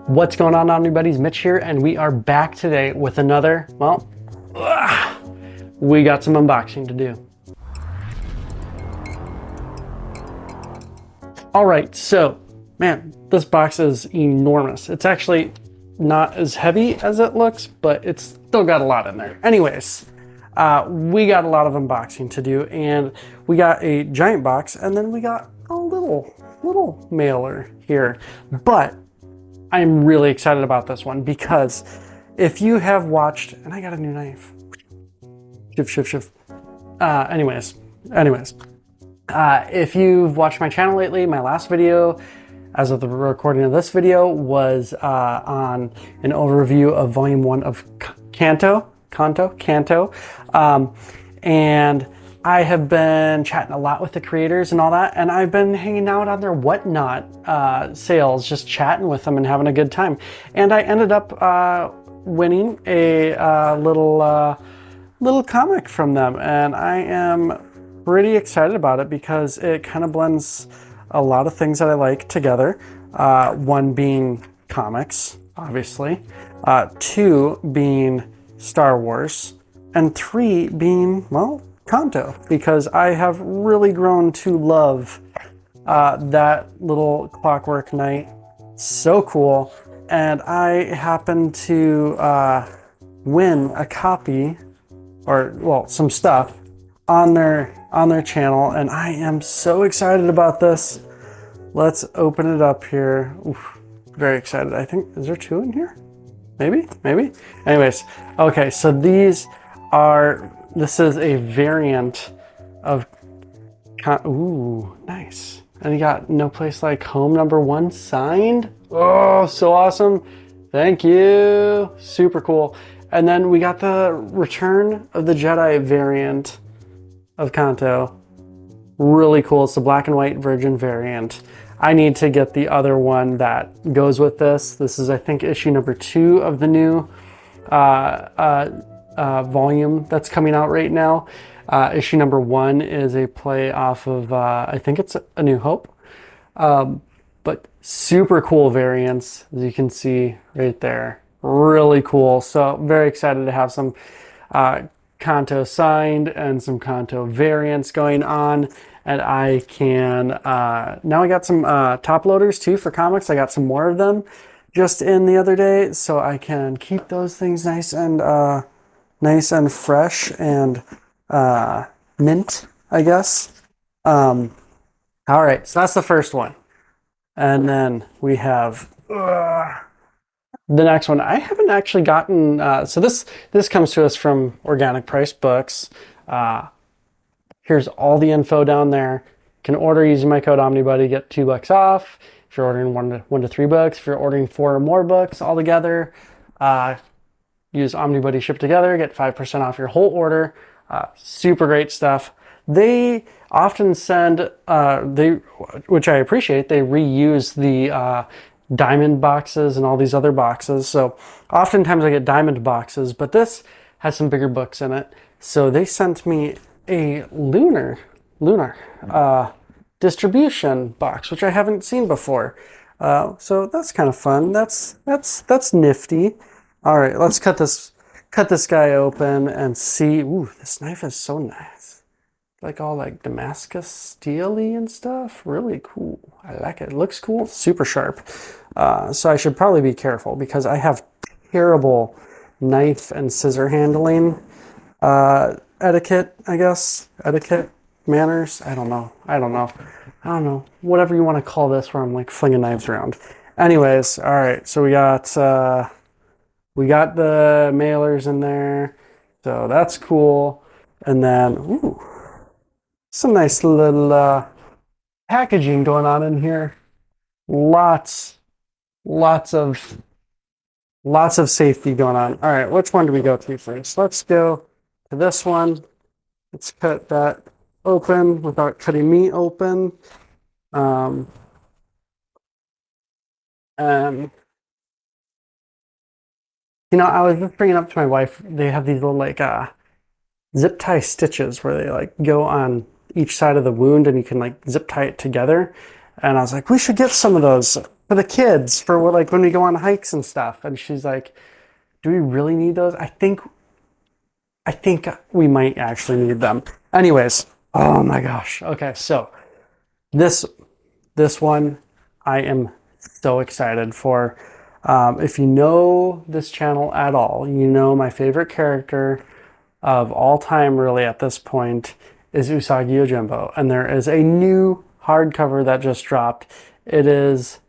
What's going on, Omnibuddies? Mitch here, and we are back today with another, well, we got some unboxing to do. All right, so, man, this box is enormous. It's actually not as heavy as it looks, but it's still got a lot in there. Anyways, we got a lot of unboxing to do, and we got a giant box, and then we got a little mailer here. But I'm really excited about this one because if you have watched, and I got a new knife. Shift. Anyways, if you've watched my channel lately, my last video, as of the recording of this video, was on an overview of Volume 1 of Canto. And I have been chatting a lot with the creators and all that, and I've been hanging out on their Whatnot sales, just chatting with them and having a good time. And I ended up winning a little comic from them, and I am pretty excited about it because it kind of blends a lot of things that I like together. One being comics, obviously, two being Star Wars, and three being, well, Kanto, because I have really grown to love that little Clockwork Knight. So cool. And I happened to win a copy, or well, some stuff on their channel, and I am so excited about this. Let's open it up here. Oof, very excited. I think, is there two in here? Maybe. Anyways, okay, so this is a variant of, ooh, nice. And you got No Place Like Home #1 signed. Oh, so awesome. Thank you. Super cool. And then we got the Return of the Jedi variant of Kanto. Really cool. It's the black and white Virgin variant. I need to get the other one that goes with this. This is, I think, issue #2 of the new volume that's coming out right now. Issue #1 is a play off of, I think it's A New Hope. But super cool variants, as you can see right there. Really cool. So very excited to have some Kanto signed and some Kanto variants going on. And I can, now I got some top loaders too for comics. I got some more of them just in the other day, so I can keep those things nice and fresh and mint, I guess. All right, so that's the first one. And then we have the next one. I haven't actually gotten, so this comes to us from Organic Price Books. Here's all the info down there. You can order using my code Omnibuddy, get $2 off. If you're ordering one to 3 books, if you're ordering 4 or more books all together, use Omnibuddy Ship Together, get 5% off your whole order. Super great stuff. They often send, which I appreciate, they reuse the diamond boxes and all these other boxes. So oftentimes I get diamond boxes, but this has some bigger books in it. So they sent me a lunar distribution box, which I haven't seen before. So that's kind of fun. That's nifty. All right, let's cut this guy open and see. Ooh, this knife is so nice. Like all like Damascus steely and stuff. Really cool. I like it. It looks cool. Super sharp. So I should probably be careful because I have terrible knife and scissor handling etiquette, I guess. Etiquette, manners. I don't know. Whatever you want to call this, where I'm like flinging knives around. Anyways, all right. So we got the mailers in there. So that's cool. And then, ooh, some nice little packaging going on in here. Lots of safety going on. All right, which one do we go to first? Let's go to this one. Let's cut that open without cutting me open. And you know, I was just bringing up to my wife, they have these little like zip tie stitches where they like go on each side of the wound and you can like zip tie it together. And I was like, we should get some of those for the kids, for like when we go on hikes and stuff. And she's like, do we really need those? I think we might actually need them. Anyways, oh my gosh. Okay, so this this one I am so excited for. If you know this channel at all, you know my favorite character of all time really at this point is Usagi Yojimbo. And there is a new hardcover that just dropped. It is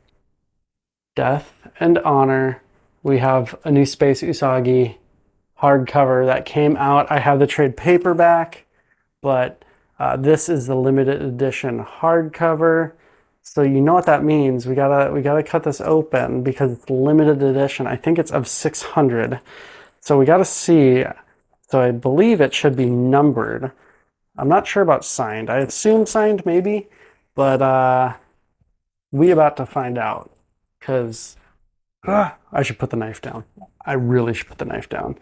Death and Honor. We have a new Space Usagi hardcover that came out. I have the trade paperback, but this is the limited edition hardcover. So you know what that means. We gotta cut this open because it's limited edition. I think it's of 600. So we gotta see. So I believe it should be numbered. I'm not sure about signed. I assume signed maybe, but we about to find out because I should put the knife down. I really should put the knife down.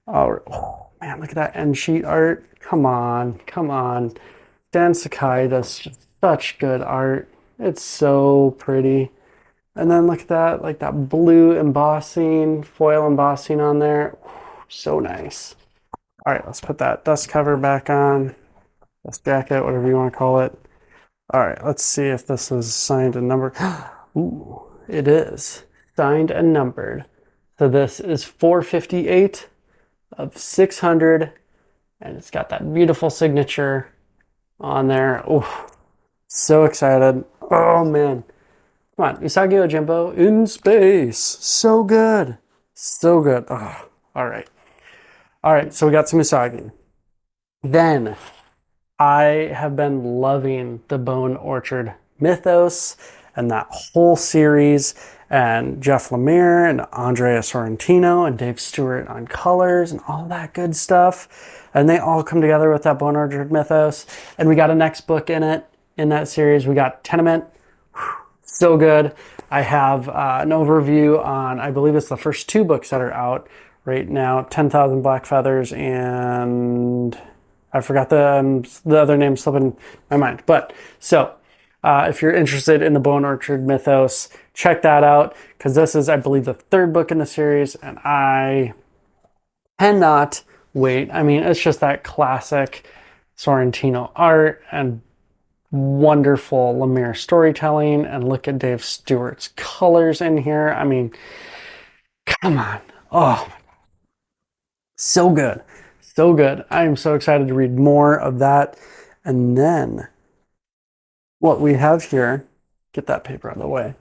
Oh man, look at that end sheet art. Come on, come on. Dan Sakai does such good art. It's so pretty. And then look at that, like that blue embossing, foil embossing on there. So nice. All right, let's put that dust cover back on. Dust jacket, whatever you want to call it. All right, let's see if this is signed and numbered. Ooh, it is signed and numbered. So this is 458 of 600, and it's got that beautiful signature on there. Oh, so excited. Oh man. Come on, Usagi Yojimbo in space. So good. So good. Oh, all right. All right, so we got some Usagi. Then I have been loving the Bone Orchard mythos and that whole series, and Jeff Lemire and Andrea Sorrentino and Dave Stewart on colors and all that good stuff. And they all come together with that Bone Orchard mythos. And we got a next book in it, in that series. We got Tenement. So good. I have an overview on, I believe it's the first two books that are out right now, 10,000 Black Feathers, and I forgot the other name slipping my mind. But so if you're interested in the Bone Orchard mythos, check that out, because this is, I believe, the third book in the series, and I cannot wait. I mean, it's just that classic Sorrentino art and wonderful Lemire storytelling, and look at Dave Stewart's colors in here. I mean, come on. Oh, so good. So good. I am so excited to read more of that. And then what we have here, get that paper out of the way.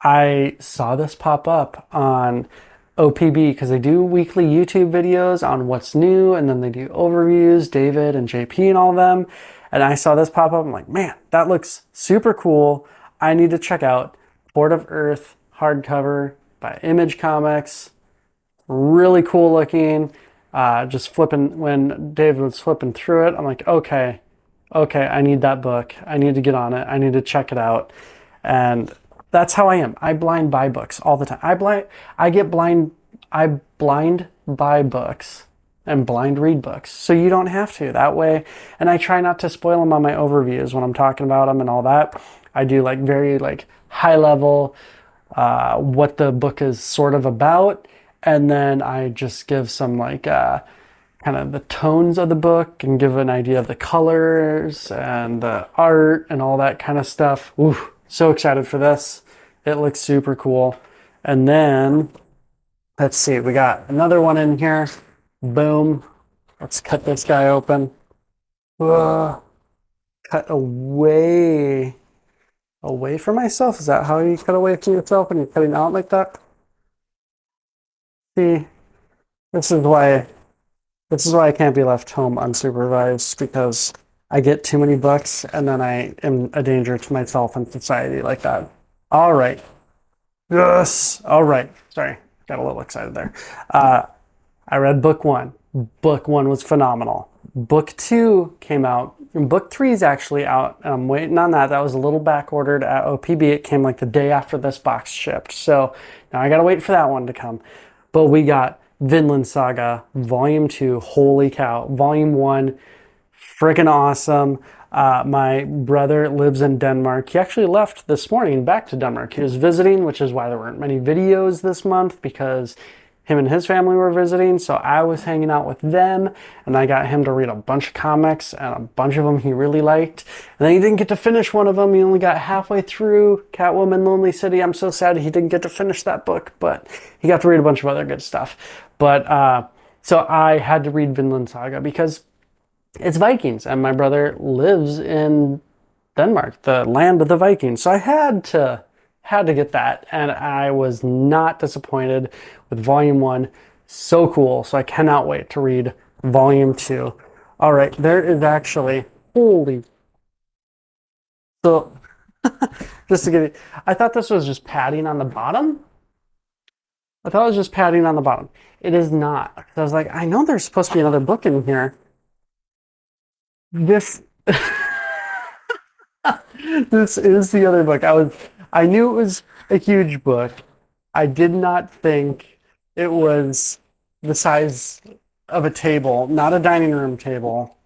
I saw this pop up on OPB because they do weekly YouTube videos on what's new, and then they do overviews, David and JP and all of them. And I saw this pop up. I'm like, man, that looks super cool. I need to check out Port of Earth hardcover by Image Comics. Really cool looking. Just flipping, when David was flipping through it, I'm like, okay, I need that book. I need to get on it. I need to check it out. And that's how I am. I blind buy books all the time. I blind buy books and blind read books. So you don't have to that way. And I try not to spoil them on my overviews when I'm talking about them and all that. I do like very like high level, what the book is sort of about. And then I just give some like kind of the tones of the book and give an idea of the colors and the art and all that kind of stuff. Ooh, so excited for this. It looks super cool. And then let's see, we got another one in here. Boom. Let's cut this guy open. Cut away from myself. Is that how you cut away from yourself when you're cutting out like that? See, this is why I can't be left home unsupervised, because I get too many books and then I am a danger to myself and society like that. All right. Yes. All right. Sorry. Got a little excited there. I read book one. Book one was phenomenal. Book two came out. And book three is actually out. I'm waiting on that. That was a little back ordered at OPB. It came like the day after this box shipped. So now I got to wait for that one to come. But we got Vinland Saga Volume 2. Holy cow. Volume 1, freaking awesome. My brother lives in Denmark. He actually left this morning back to Denmark. He was visiting, which is why there weren't many videos this month, because him and his family were visiting. So I was hanging out with them, and I got him to read a bunch of comics, and a bunch of them he really liked. And then he didn't get to finish one of them. He only got halfway through Catwoman Lonely City. I'm so sad he didn't get to finish that book, but he got to read a bunch of other good stuff. But so I had to read Vinland Saga because it's Vikings, and my brother lives in Denmark, the land of the Vikings. So I had to get that, and I was not disappointed with Volume 1. So cool. So I cannot wait to read Volume 2. All right, there is actually holy. So just to get it, I thought this was just padding on the bottom. I thought it was just padding on the bottom. It is not. I was like, I know there's supposed to be another book in here. This this is the other book. I knew it was a huge book. I did not think it was the size of a table, not a dining room table,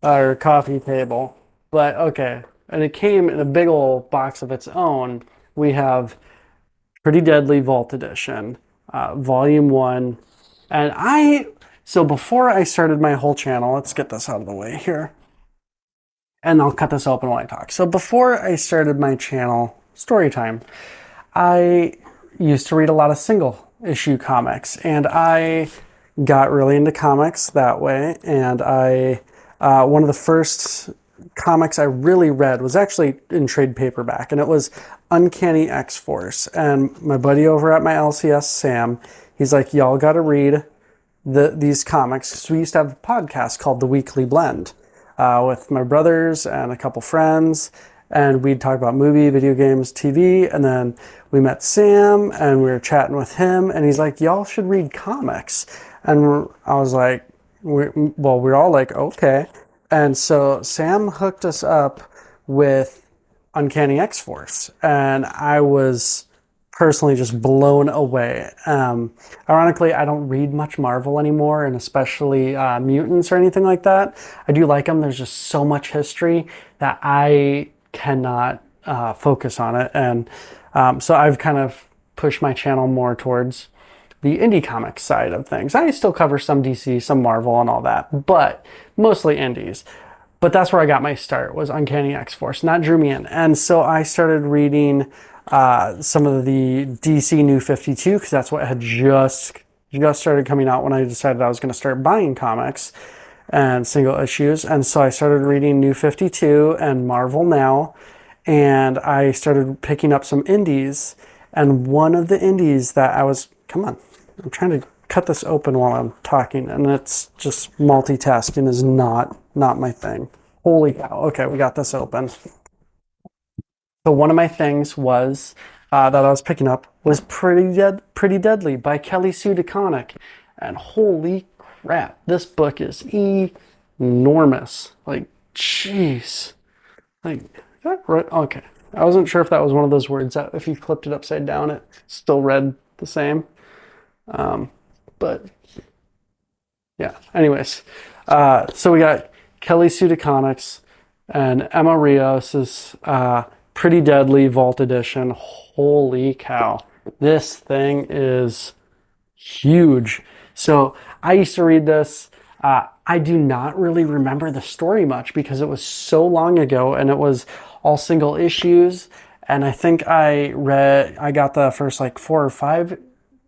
or a coffee table. But okay. And it came in a big old box of its own. We have Pretty Deadly Vault Edition, Volume 1. So before I started my whole channel, let's get this out of the way here. And I'll cut this open while I talk. So before I started my channel, Storytime, I used to read a lot of single issue comics, and I got really into comics that way. And one of the first comics I really read was actually in trade paperback, and it was Uncanny X-Force. And my buddy over at my LCS, Sam, he's like, y'all got to read these comics. So we used to have a podcast called The Weekly Blend with my brothers and a couple friends, and we'd talk about movie, video games, TV. And then we met Sam, and we were chatting with him, and he's like, y'all should read comics. And I was like, we're all like, okay. And so Sam hooked us up with Uncanny X-Force, and I was personally just blown away. Ironically, I don't read much Marvel anymore, and especially mutants or anything like that. I do like them. There's just so much history that I cannot focus on it. And so I've kind of pushed my channel more towards the indie comics side of things. I still cover some DC, some Marvel and all that, but mostly indies. But that's where I got my start, was Uncanny X-Force, and that drew me in. And so I started reading some of the DC New 52, because that's what had just started coming out when I decided I was going to start buying comics and single issues. And so I started reading New 52 and Marvel Now, and I started picking up some indies. And one of the indies that come on, I'm trying to cut this open while I'm talking, and it's just multitasking is not my thing. Holy cow. Okay, we got this open. So one of my things was that I was picking up was Pretty Deadly by Kelly Sue DeConnick. And holy crap, this book is enormous. Like, jeez. Like, is that right? Okay. I wasn't sure if that was one of those words that if you flipped it upside down, it still read the same. But yeah, anyways. So we got Kelly Sue DeConnick's and Emma Rios's Pretty Deadly Vault Edition. Holy cow. This thing is huge. So I used to read this. I do not really remember the story much because it was so long ago, and it was all single issues. And I think I got the first like 4 or 5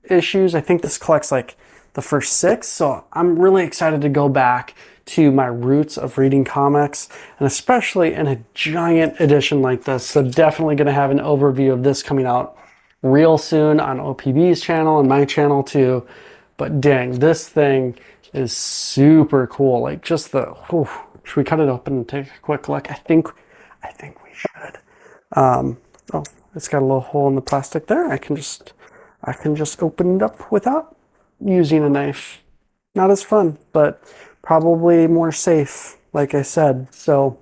issues. I think this collects like the first 6. So I'm really excited to go back to my roots of reading comics, and especially in a giant edition like this. So definitely going to have an overview of this coming out real soon on OPB's channel and my channel too. But dang, this thing is super cool. Like, just should we cut it open and take a quick look? I think we should. Oh, it's got a little hole in the plastic there. I can just open it up without using a knife. Not as fun, but probably more safe, like I said. So,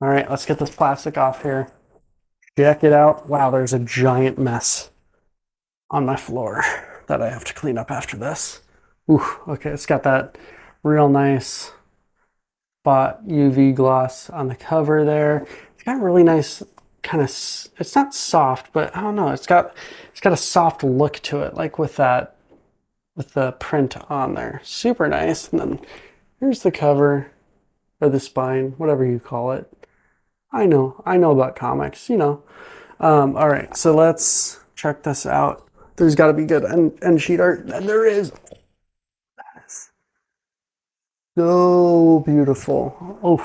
all right, let's get this plastic off here. Check it out. Wow, there's a giant mess on my floor that I have to clean up after this. Ooh, okay, it's got that real nice spot UV gloss on the cover there. It's got really nice kind of, it's not soft, but I don't know, it's got a soft look to it, like with that, with the print on there. Super nice. And then here's the cover, or the spine, whatever you call it. I know about comics, you know. All right, so let's check this out. There's got to be good end sheet art, and there is. That is so beautiful. Oh,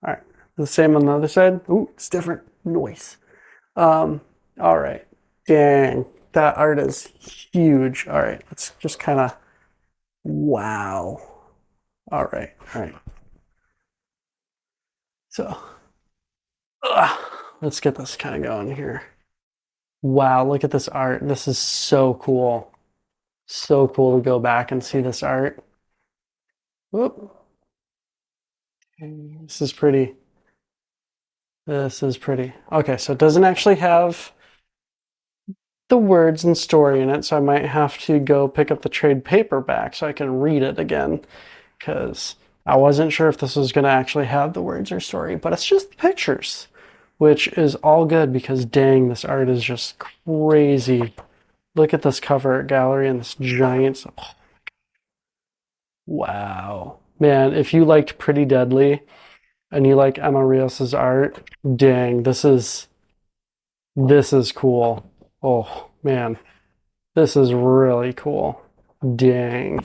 all right. The same on the other side. Ooh, it's different. Noise. All right. Dang, that art is huge. All right, let's just kind of. Wow. All right. All right. So, let's get this kind of going here. Wow, look at this art. This is so cool. So cool to go back and see this art. Whoop. This is pretty. This is pretty. Okay, so it doesn't actually have the words and story in it, so I might have to go pick up the trade paperback so I can read it again, because I wasn't sure if this was going to actually have the words or story, but it's just pictures, which is all good because dang, this art is just crazy. Look at this cover art gallery and this giant. Oh, wow. Man, if you liked Pretty Deadly and you like Emma Rios's art, dang, this is cool. Oh, man. This is really cool. Dang.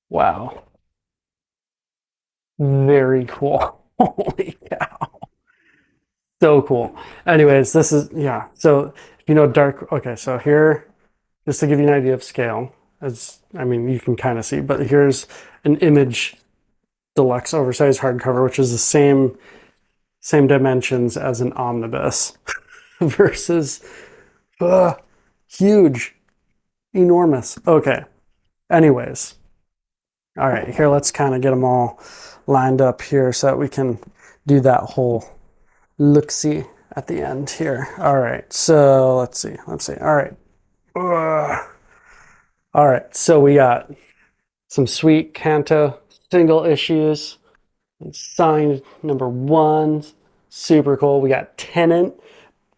Wow. Very cool. Holy cow. So cool. Anyways, this is, yeah. So, if you know dark, okay, so here, just to give you an idea of scale, as I mean, you can kind of see, but here's an Image deluxe oversized hardcover, which is the same dimensions as an omnibus versus huge, enormous. Okay. Anyways, all right, here, let's kind of get them all lined up here so that we can do that whole look-see at the end here. All right, so let's see. All right. All right, so we got some sweet Kanto single issues, signed #1, super cool. We got Tenant,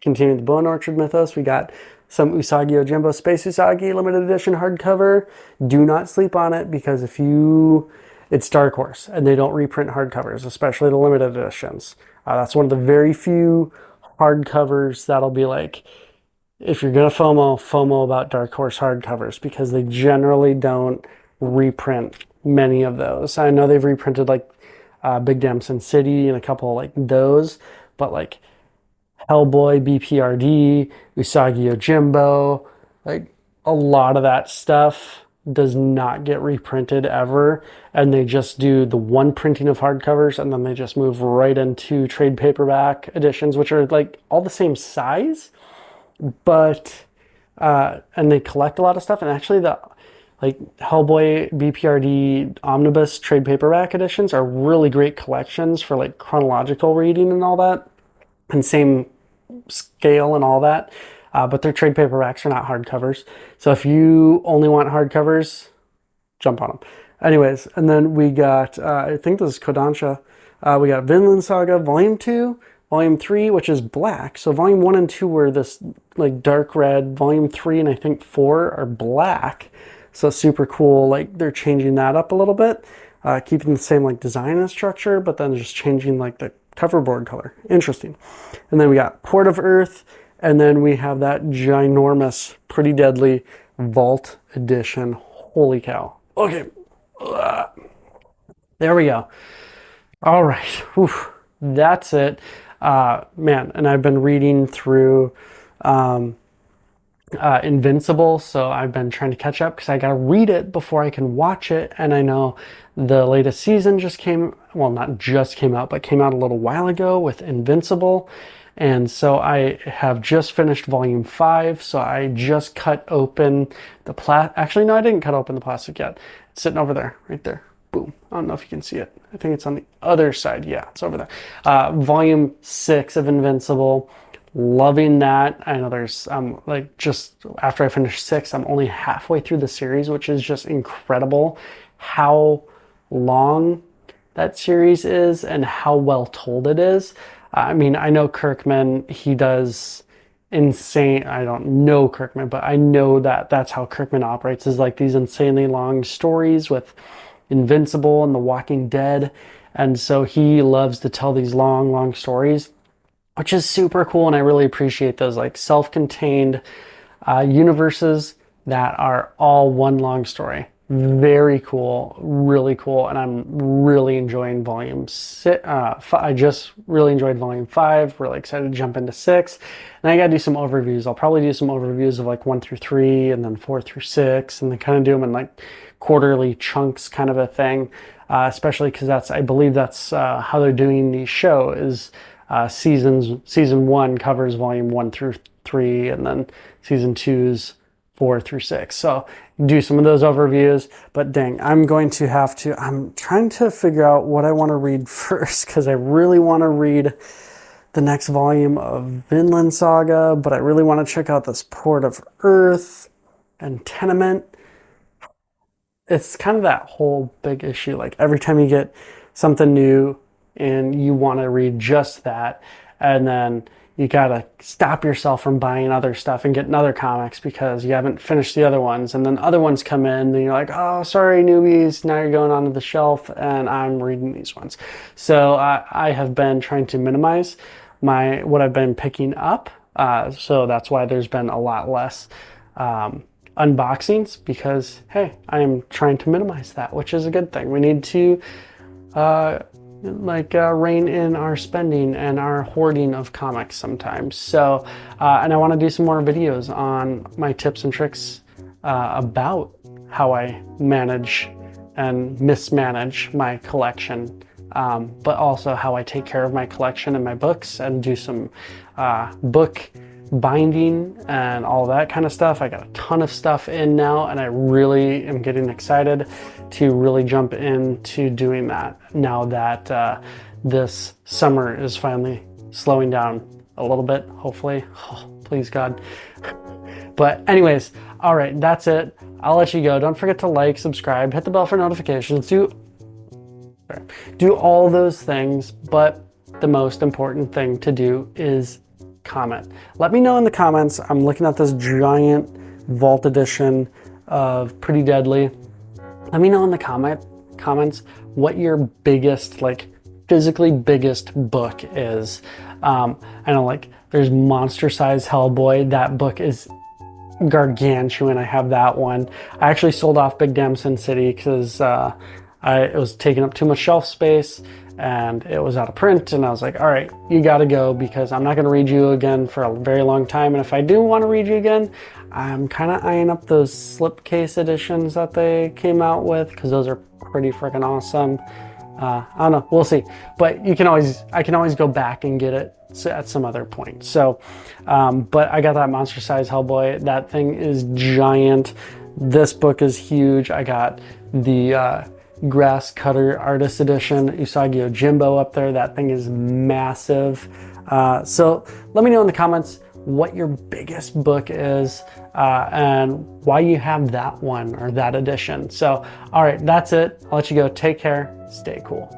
continuing the Bone Orchard mythos. We got some Usagi Yojimbo Space Usagi limited edition hardcover. Do not sleep on it because it's Dark Horse and they don't reprint hardcovers, especially the limited editions. That's one of the very few hardcovers that'll be like, if you're gonna FOMO about Dark Horse hardcovers, because they generally don't reprint many of those. I know they've reprinted like Big Damn Sin City and a couple like those, but like Hellboy, BPRD, Usagi Yojimbo, like a lot of that stuff does not get reprinted ever, and they just do the one printing of hardcovers and then they just move right into trade paperback editions, which are like all the same size, but and they collect a lot of stuff. And actually the like Hellboy, BPRD, Omnibus trade paperback editions are really great collections for like chronological reading and all that, and same scale and all that. But their trade paperbacks are not hardcovers. So if you only want hardcovers, jump on them. Anyways, and then we got, I think this is Kodansha. We got Vinland Saga Volume 2, Volume 3, which is black. So Volume 1 and 2 were this like dark red. Volume 3 and I think 4 are black. So super cool. Like they're changing that up a little bit, keeping the same like design and structure, but then just changing like the cover board color. Interesting. And then we got Port of Earth, and then we have that ginormous Pretty Deadly Vault Edition. Holy cow. Okay. There we go. All right. Whew. That's it. Man, and I've been reading through Invincible, so I've been trying to catch up because I gotta read it before I can watch it. And I know the latest season just came, well, not just came out, but came out a little while ago with Invincible. And so I have just finished Volume 5, so I just cut open the actually, no, I didn't cut open the plastic yet. It's sitting over there, right there. Boom. I don't know if you can see it. I think it's on the other side. Yeah, it's over there. Volume 6 of Invincible. Loving that. I know there's like just after I finished 6, I'm only halfway through the series, which is just incredible how long that series is and how well told it is. I mean, I know Kirkman, he does insane, I don't know Kirkman, but I know that that's how Kirkman operates, is like these insanely long stories with Invincible and The Walking Dead. And so he loves to tell these long stories, which is super cool. And I really appreciate those like self-contained universes that are all one long story. Very cool, really cool, and I'm really enjoying volume 6. I just really enjoyed volume 5. Really excited to jump into 6. And I gotta do some overviews. I'll probably do some overviews of like 1 through 3 and then 4 through 6, and then kind of do them in like quarterly chunks kind of a thing. Especially because I believe that's how they're doing the show is season 1 covers volume 1 through 3, and then season 2's 4 through 6. So do some of those overviews, but dang, I'm trying to figure out what I want to read first, because I really want to read the next volume of Vinland Saga, but I really want to check out this Port of Earth and Tenement. It's kind of that whole big issue, like every time you get something new and you want to read just that, and then you gotta stop yourself from buying other stuff and getting other comics because you haven't finished the other ones, and then other ones come in and you're like, oh, sorry, newbies, now you're going onto the shelf and I'm reading these ones. So I have been trying to minimize what I've been picking up, so that's why there's been a lot less unboxings, because hey, I am trying to minimize that, which is a good thing. We need to rein in our spending and our hoarding of comics sometimes. So, and I want to do some more videos on my tips and tricks about how I manage and mismanage my collection, but also how I take care of my collection and my books, and do some book binding and all that kind of stuff. I got a ton of stuff in now, and I really am getting excited to really jump into doing that now that this summer is finally slowing down a little bit, hopefully. Oh, please God. But anyways, all right, that's it. I'll let you go. Don't forget to like, subscribe, hit the bell for notifications, do all those things, but the most important thing to do is comment. Let me know in the comments. I'm looking at this giant vault edition of Pretty Deadly. Let me know in the comments what your biggest, like physically biggest book is. I know, like, there's Monster Size Hellboy. That book is gargantuan. I have that one. I actually sold off Big Damn Sin City because it was taking up too much shelf space and it was out of print, and I was like, all right, you gotta go, because I'm not gonna read you again for a very long time. And if I do want to read you again, I'm kind of eyeing up those slipcase editions that they came out with, because those are pretty freaking awesome. I don't know, we'll see, but I can always go back and get it at some other point. So but I got that Monster Size Hellboy. That thing is giant. This book is huge. I got the Grass Cutter Artist Edition Usagi Yojimbo up there. That thing is massive. So let me know in the comments what your biggest book is, and why you have that one or that edition. So all right, that's it. I'll let you go. Take care, stay cool.